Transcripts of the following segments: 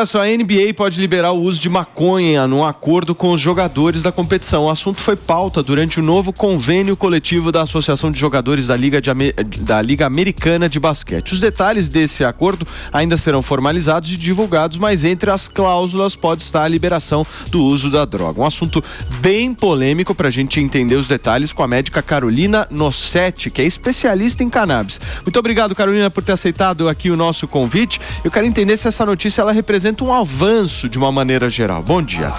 olha só, a NBA pode liberar o uso de maconha num acordo com os jogadores da competição. O assunto foi pauta durante o novo convênio coletivo da Associação de Jogadores da Liga Americana de Basquete. Os detalhes desse acordo ainda serão formalizados e divulgados, mas entre as cláusulas pode estar a liberação do uso da droga. Um assunto bem polêmico para a gente entender os detalhes com a médica Carolina Nossetti, que é especialista em cannabis. Muito obrigado, Carolina, por ter aceitado aqui o nosso convite. Eu quero entender se essa notícia ela representa um avanço de uma maneira geral. Bom dia.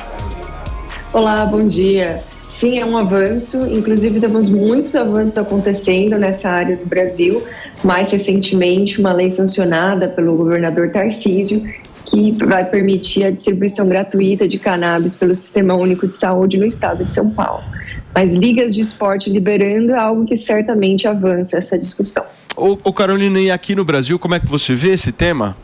Olá, bom dia. Sim, é um avanço. Inclusive, temos muitos avanços acontecendo nessa área do Brasil. Mais recentemente, uma lei sancionada pelo governador Tarcísio, que vai permitir a distribuição gratuita de cannabis pelo Sistema Único de Saúde no estado de São Paulo. Mas ligas de esporte liberando é algo que certamente avança essa discussão. Ô Carolina, e aqui no Brasil, como é que você vê esse tema?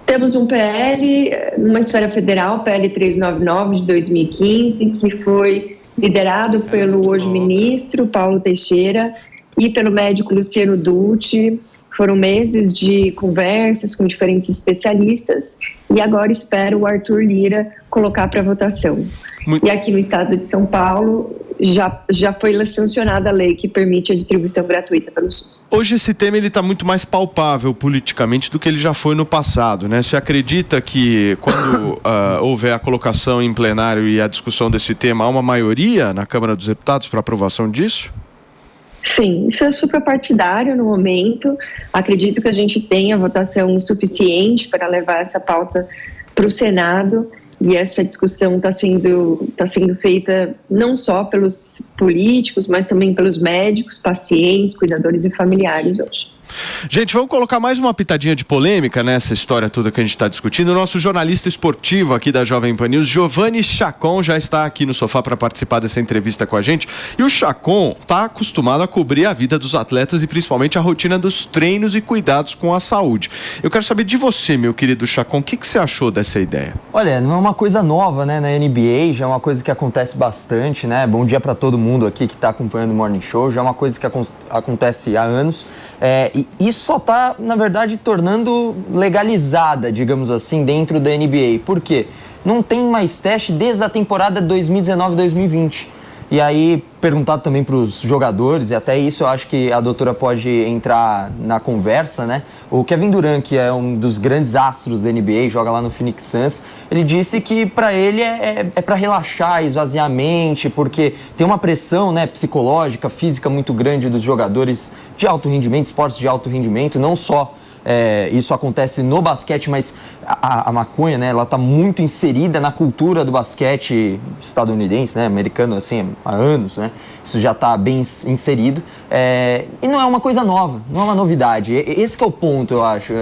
Temos um PL, numa esfera federal, PL 399 de 2015, que foi liderado pelo hoje ministro Paulo Teixeira e pelo médico Luciano Dutti. Foram meses de conversas com diferentes especialistas e agora espero o Arthur Lira colocar para votação. E aqui no estado de São Paulo já foi sancionada a lei que permite a distribuição gratuita pelo SUS. Hoje esse tema está muito mais palpável politicamente do que ele já foi no passado, né? Você acredita que quando houver a colocação em plenário e a discussão desse tema, há uma maioria na Câmara dos Deputados para aprovação disso? Sim, isso é suprapartidário no momento. Acredito que a gente tenha votação suficiente para levar essa pauta para o Senado e essa discussão está sendo feita não só pelos políticos, mas também pelos médicos, pacientes, cuidadores e familiares hoje. Gente, vamos colocar mais uma pitadinha de polêmica nessa história toda que a gente está discutindo. O nosso jornalista esportivo aqui da Jovem Pan News, Giovanni Chacon, já está aqui no sofá para participar dessa entrevista com a gente. E o Chacon está acostumado a cobrir a vida dos atletas e principalmente a rotina dos treinos e cuidados com a saúde. Eu quero saber de você, meu querido Chacon, o que você achou dessa ideia? Olha, não é uma coisa nova, né, na NBA, já é uma coisa que acontece bastante, né? Bom dia para todo mundo aqui que está acompanhando o Morning Show, já é uma coisa que acontece há anos. E isso só está, na verdade, tornando legalizada, digamos assim, dentro da NBA. Por quê? Não tem mais teste desde a temporada 2019-2020. E aí, perguntado também para os jogadores, e até isso eu acho que a doutora pode entrar na conversa, né? O Kevin Durant, que é um dos grandes astros da NBA, joga lá no Phoenix Suns, ele disse que para ele é para relaxar, esvaziar a mente, porque tem uma pressão, né, psicológica, física muito grande dos jogadores de alto rendimento, esportes de alto rendimento, não só isso acontece no basquete, mas a maconha, né, ela está muito inserida na cultura do basquete estadunidense, né, americano, assim, há anos, né, isso já está bem inserido, e não é uma coisa nova, não é uma novidade, esse que é o ponto, eu acho,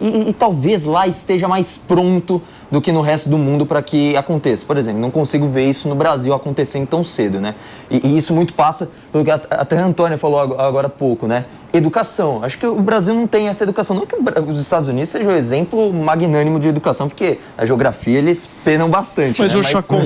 e talvez lá esteja mais pronto do que no resto do mundo para que aconteça. Por exemplo, não consigo ver isso no Brasil acontecendo tão cedo, né, e isso muito passa pelo que até a Antônia falou agora há pouco, né, educação. Acho que o Brasil não tem essa educação. Não que os Estados Unidos seja um exemplo magnânimo de educação, porque a geografia eles penam bastante. Mas, né? Chacon,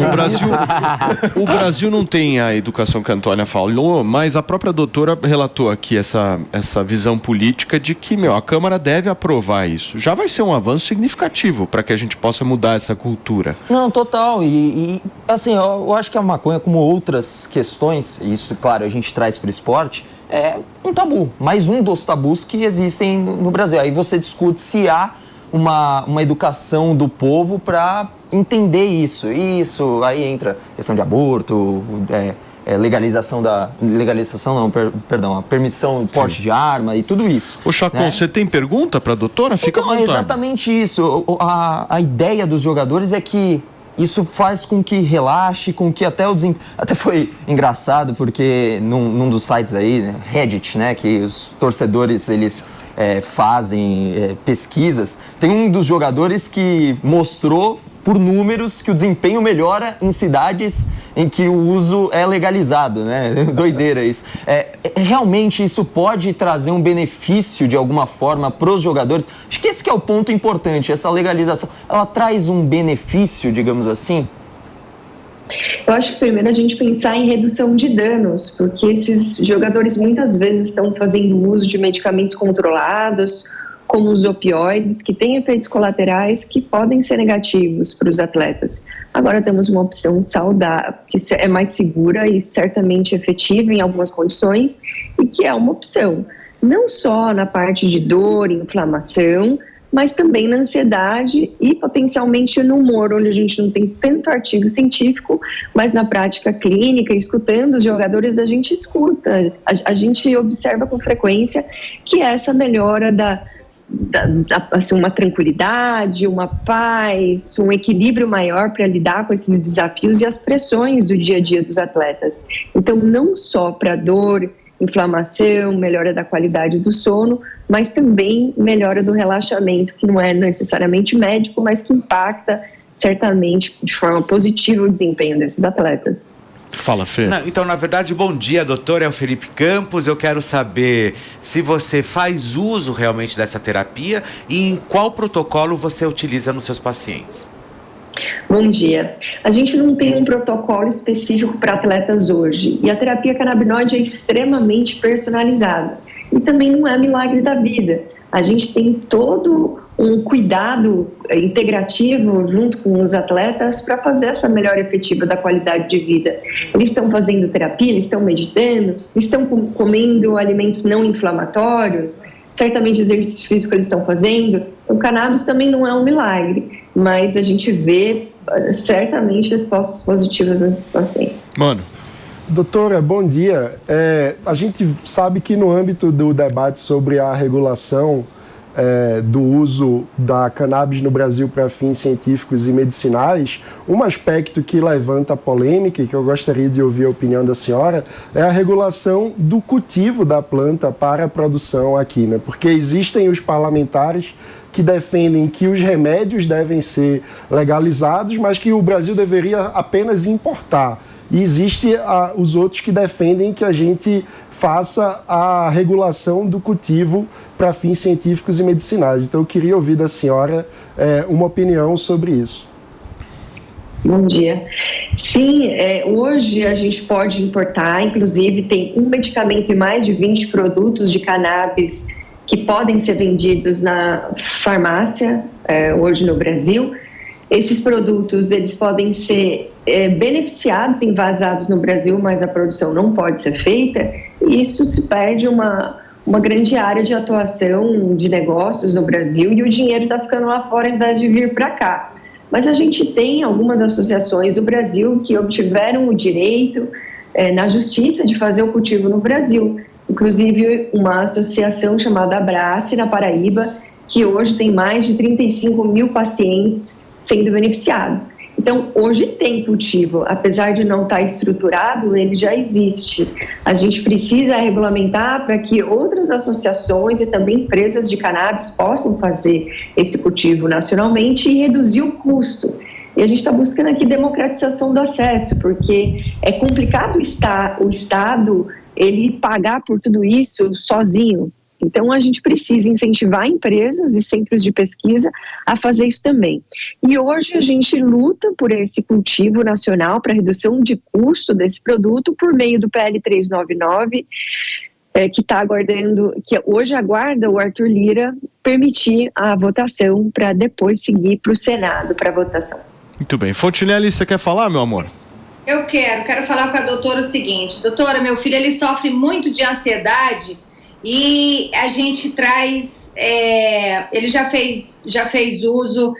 o Brasil não tem a educação que a Antônia falou, mas a própria doutora relatou aqui essa visão política de que, a Câmara deve aprovar isso. Já vai ser um avanço significativo para que a gente possa mudar essa cultura. Não, total. E assim, eu acho que a maconha, como outras questões, e isso, claro, a gente traz para o esporte, é um tabu, mais um dos tabus que existem no Brasil. Aí você discute se há uma educação do povo para entender isso. Isso, aí entra a questão de aborto, a permissão de porte de arma e tudo isso. Ô Chacon, né? Você tem pergunta para a doutora? Fica à vontade. É exatamente isso. A ideia dos jogadores é que isso faz com que relaxe, com que até o desempenho... Até foi engraçado, porque num dos sites aí, né, Reddit, né, que os torcedores, eles fazem pesquisas, tem um dos jogadores que mostrou por números que o desempenho melhora em cidades em que o uso é legalizado, né? Doideira isso. Realmente isso pode trazer um benefício de alguma forma para os jogadores? Acho que esse que é o ponto importante, essa legalização. Ela traz um benefício, digamos assim? Eu acho que primeiro a gente pensar em redução de danos, porque esses jogadores muitas vezes estão fazendo uso de medicamentos controlados como os opioides, que têm efeitos colaterais que podem ser negativos para os atletas. Agora temos uma opção saudável, que é mais segura e certamente efetiva em algumas condições, e que é uma opção, não só na parte de dor, inflamação, mas também na ansiedade e potencialmente no humor, onde a gente não tem tanto artigo científico, mas na prática clínica, escutando os jogadores, a gente escuta, a gente observa com frequência que essa melhora assim, uma tranquilidade, uma paz, um equilíbrio maior para lidar com esses desafios e as pressões do dia a dia dos atletas. Então, não só para dor, inflamação, melhora da qualidade do sono, mas também melhora do relaxamento, que não é necessariamente médico, mas que impacta certamente de forma positiva o desempenho desses atletas. Fala, Fê. Então, na verdade, bom dia, doutor, é o Felipe Campos. Eu quero saber se você faz uso realmente dessa terapia e em qual protocolo você utiliza nos seus pacientes. Bom dia. A gente não tem um protocolo específico para atletas hoje, e a terapia canabinoide é extremamente personalizada e também não é milagre da vida. A gente tem todo um cuidado integrativo junto com os atletas para fazer essa melhora efetiva da qualidade de vida. Eles estão fazendo terapia, eles estão meditando, estão comendo alimentos não inflamatórios, certamente exercício físico eles estão fazendo. O cannabis também não é um milagre, mas a gente vê certamente respostas positivas nesses pacientes. Mano. Doutora, bom dia. A gente sabe que no âmbito do debate sobre a regulação do uso da cannabis no Brasil para fins científicos e medicinais, um aspecto que levanta polêmica e que eu gostaria de ouvir a opinião da senhora é a regulação do cultivo da planta para a produção aqui, né? Porque existem os parlamentares que defendem que os remédios devem ser legalizados, mas que o Brasil deveria apenas importar. E existe os outros que defendem que a gente faça a regulação do cultivo para fins científicos e medicinais. Então, eu queria ouvir da senhora uma opinião sobre isso. Bom dia. Sim, hoje a gente pode importar, inclusive tem um medicamento e mais de 20 produtos de cannabis que podem ser vendidos na farmácia hoje no Brasil. Esses produtos, eles podem ser beneficiados, envasados no Brasil, mas a produção não pode ser feita, e isso se perde uma grande área de atuação de negócios no Brasil, e o dinheiro está ficando lá fora ao invés de vir para cá. Mas a gente tem algumas associações do Brasil que obtiveram o direito na justiça de fazer o cultivo no Brasil, inclusive uma associação chamada Abrace, na Paraíba, que hoje tem mais de 35 mil pacientes sendo beneficiados. Então, hoje tem cultivo, apesar de não estar estruturado, ele já existe. A gente precisa regulamentar para que outras associações e também empresas de cannabis possam fazer esse cultivo nacionalmente e reduzir o custo. E a gente está buscando aqui democratização do acesso, porque é complicado o Estado ele pagar por tudo isso sozinho. Então, a gente precisa incentivar empresas e centros de pesquisa a fazer isso também. E hoje a gente luta por esse cultivo nacional para redução de custo desse produto por meio do PL 399, que está aguardando, que hoje aguarda o Arthur Lira permitir a votação para depois seguir para o Senado para votação. Muito bem. Fontinelli, você quer falar, meu amor? Eu quero falar com a doutora o seguinte. Doutora, meu filho ele sofre muito de ansiedade e a gente traz, ele já fez uso,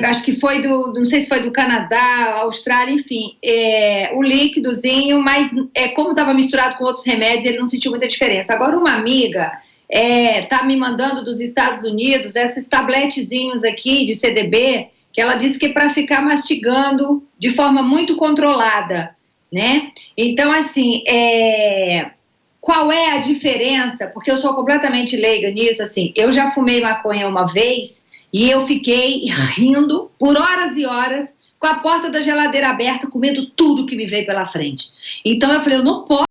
acho que foi não sei se foi do Canadá, Austrália, enfim, o líquidozinho, mas como estava misturado com outros remédios, ele não sentiu muita diferença. Agora uma amiga tá me mandando dos Estados Unidos esses tabletezinhos aqui de CDB, que ela disse que é para ficar mastigando de forma muito controlada, né? Então, assim, qual é a diferença? Porque eu sou completamente leiga nisso, assim, eu já fumei maconha uma vez e eu fiquei rindo por horas e horas com a porta da geladeira aberta, comendo tudo que me veio pela frente. Então eu falei, eu não posso.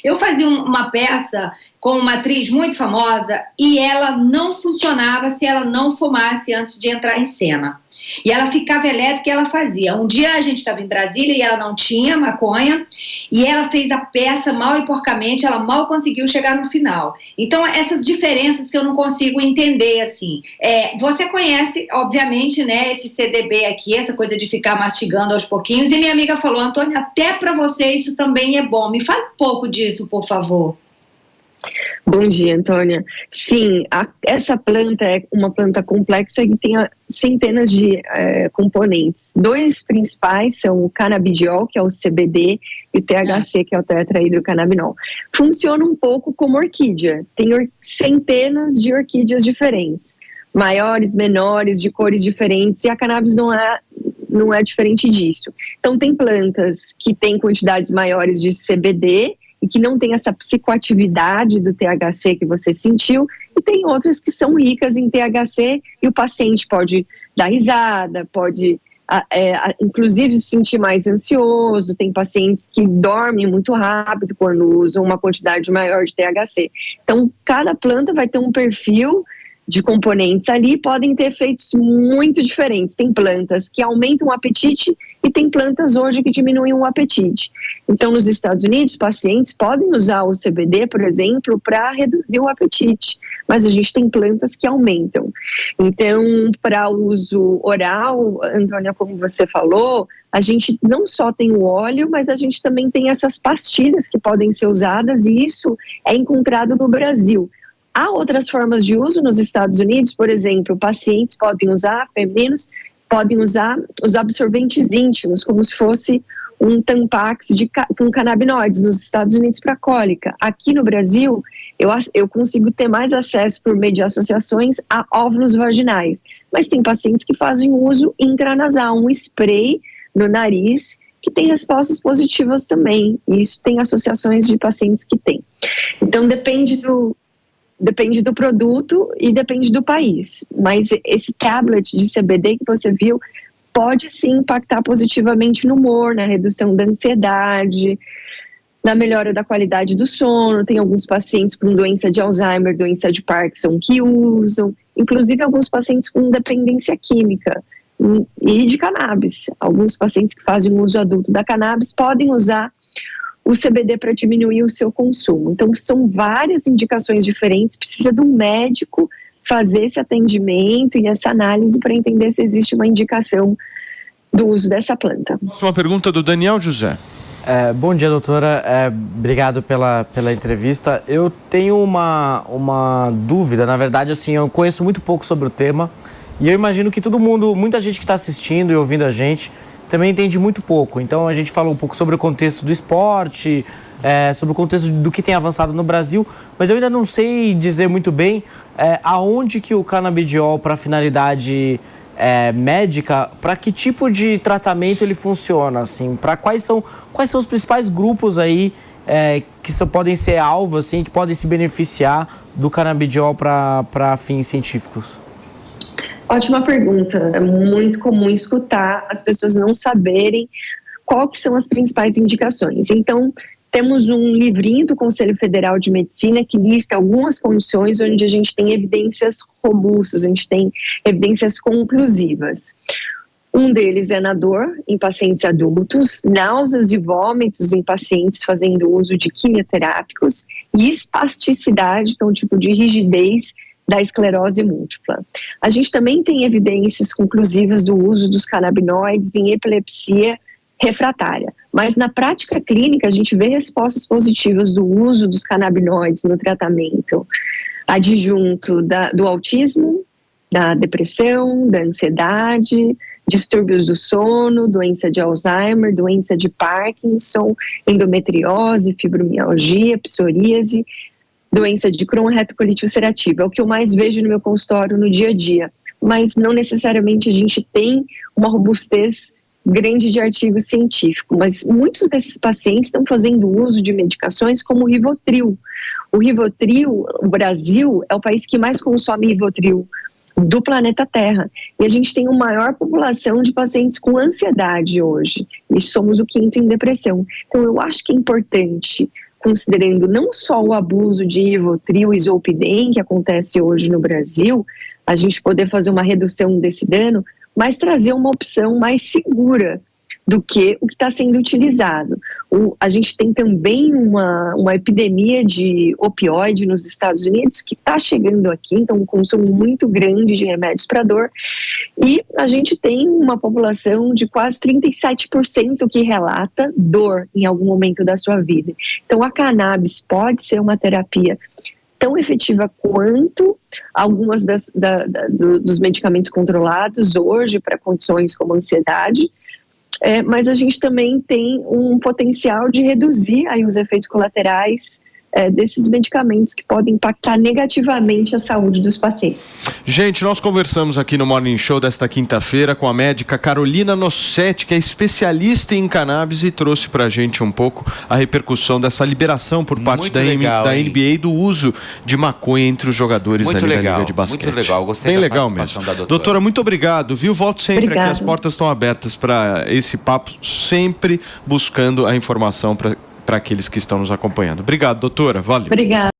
Eu fazia uma peça com uma atriz muito famosa e ela não funcionava se ela não fumasse antes de entrar em cena. E ela ficava elétrica e ela fazia. Um dia a gente estava em Brasília e ela não tinha maconha, e ela fez a peça mal e porcamente, ela mal conseguiu chegar no final. Então, essas diferenças que eu não consigo entender, assim. Você conhece, obviamente, né, esse CDB aqui, essa coisa de ficar mastigando aos pouquinhos, e minha amiga falou, Antônia, até para você isso também é bom. Me fale um pouco disso, por favor. Bom dia, Antônia. Sim, essa planta é uma planta complexa que tem centenas de componentes. 2 principais são o canabidiol, que é o CBD, e o THC, que é o tetrahidrocannabinol. Funciona um pouco como orquídea. Tem centenas de orquídeas diferentes, maiores, menores, de cores diferentes, e a cannabis não é diferente disso. Então, tem plantas que têm quantidades maiores de CBD, e que não tem essa psicoatividade do THC que você sentiu, e tem outras que são ricas em THC, e o paciente pode dar risada, pode inclusive se sentir mais ansioso. Tem pacientes que dormem muito rápido quando usam uma quantidade maior de THC. Então, cada planta vai ter um perfil de componentes ali, podem ter efeitos muito diferentes. Tem plantas que aumentam o apetite e tem plantas hoje que diminuem o apetite. Então, nos Estados Unidos, pacientes podem usar o CBD, por exemplo, para reduzir o apetite, mas a gente tem plantas que aumentam. Então, para uso oral, Antônia, como você falou, a gente não só tem o óleo, mas a gente também tem essas pastilhas que podem ser usadas, e isso é encontrado no Brasil. Há outras formas de uso nos Estados Unidos, por exemplo, pacientes podem usar, femininos podem usar os absorventes íntimos, como se fosse um Tampax com canabinoides nos Estados Unidos para cólica. Aqui no Brasil, eu consigo ter mais acesso por meio de associações a óvulos vaginais, mas tem pacientes que fazem uso intranasal, um spray no nariz, que tem respostas positivas também. E isso tem associações de pacientes que têm. Então, depende do produto e depende do país, mas esse tablet de CBD que você viu pode sim impactar positivamente no humor, na redução da ansiedade, na melhora da qualidade do sono. Tem alguns pacientes com doença de Alzheimer, doença de Parkinson que usam, inclusive alguns pacientes com dependência química e de cannabis. Alguns pacientes que fazem uso adulto da cannabis podem usar o CBD para diminuir o seu consumo. Então, são várias indicações diferentes, precisa de um médico fazer esse atendimento e essa análise para entender se existe uma indicação do uso dessa planta. Uma pergunta do Daniel José. Bom dia, doutora. Obrigado pela entrevista. Eu tenho uma dúvida, na verdade, assim, eu conheço muito pouco sobre o tema, e eu imagino que muita gente que está assistindo e ouvindo a gente, também entende muito pouco. Então, a gente falou um pouco sobre o contexto do esporte, sobre o contexto do que tem avançado no Brasil, mas eu ainda não sei dizer muito bem aonde que o canabidiol, para finalidade médica, para que tipo de tratamento ele funciona, assim, para quais são os principais grupos aí que podem ser alvo, assim, que podem se beneficiar do canabidiol para fins científicos? Ótima pergunta. É muito comum escutar as pessoas não saberem qual que são as principais indicações. Então, temos um livrinho do Conselho Federal de Medicina que lista algumas condições onde a gente tem evidências robustas, a gente tem evidências conclusivas. Um deles é na dor em pacientes adultos, náuseas e vômitos em pacientes fazendo uso de quimioterápicos e espasticidade, que é um tipo de rigidez da esclerose múltipla. A gente também tem evidências conclusivas do uso dos canabinoides em epilepsia refratária, mas na prática clínica a gente vê respostas positivas do uso dos canabinoides no tratamento adjunto do autismo, da depressão, da ansiedade, distúrbios do sono, doença de Alzheimer, doença de Parkinson, endometriose, fibromialgia, psoríase, doença de Crohn, retocolite ulcerativa. É o que eu mais vejo no meu consultório no dia a dia, mas não necessariamente a gente tem uma robustez grande de artigo científico, mas muitos desses pacientes estão fazendo uso de medicações como o Rivotril. O Rivotril, o Brasil é o país que mais consome Rivotril do planeta Terra, e a gente tem uma maior população de pacientes com ansiedade hoje, e somos o 5º em depressão. Então eu acho que é importante, considerando não só o abuso de Rivotril e Zolpidem que acontece hoje no Brasil, a gente poder fazer uma redução desse dano, mas trazer uma opção mais segura do que o que está sendo utilizado. A gente tem também uma epidemia de opioide nos Estados Unidos que está chegando aqui, então um consumo muito grande de remédios para dor, e a gente tem uma população de quase 37% que relata dor em algum momento da sua vida. Então a cannabis pode ser uma terapia tão efetiva quanto algumas dos medicamentos controlados hoje para condições como ansiedade, mas a gente também tem um potencial de reduzir aí os efeitos colaterais desses medicamentos que podem impactar negativamente a saúde dos pacientes. Gente, nós conversamos aqui no Morning Show desta quinta-feira com a médica Carolina Nossetti, que é especialista em cannabis e trouxe pra gente um pouco a repercussão dessa liberação por parte da NBA do uso de maconha entre os jogadores ali da Liga de Basquete. Muito legal, gostei bem da legal participação mesmo. da doutora. Doutora, muito obrigado, viu? Volto sempre Obrigada. aqui, as portas estão abertas para esse papo, sempre buscando a informação para aqueles que estão nos acompanhando. Obrigado, doutora. Valeu. Obrigada.